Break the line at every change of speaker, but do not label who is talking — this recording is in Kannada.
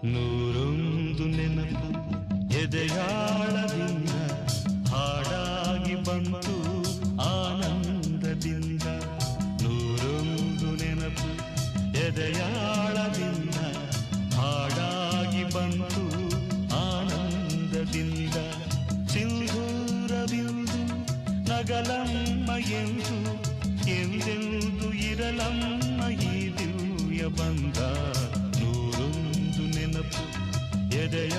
ನೂರೊಂದು ನೆನಪು ಎದೆಯಾಳದಿಂದ ಹಾಡಾಗಿ ಬಂತು ಆನಂದದಿಂದ. ನೂರೊಂದು ನೆನಪು ಎದೆಯಾಳದಿಂದ ಹಾಡಾಗಿ ಬಂತು ಆನಂದದಿಂದ. ಸಿಂಧೂರವಿಂದು ನಗಲಮ್ಮ ಎಂದು ಎಂದೆಂದು ಇರಲಮ್ಮ ಈ ದಿವ್ಯ ಬಂದ. ನೂರೊಂದು ನೆನಪು ಎದೆಯ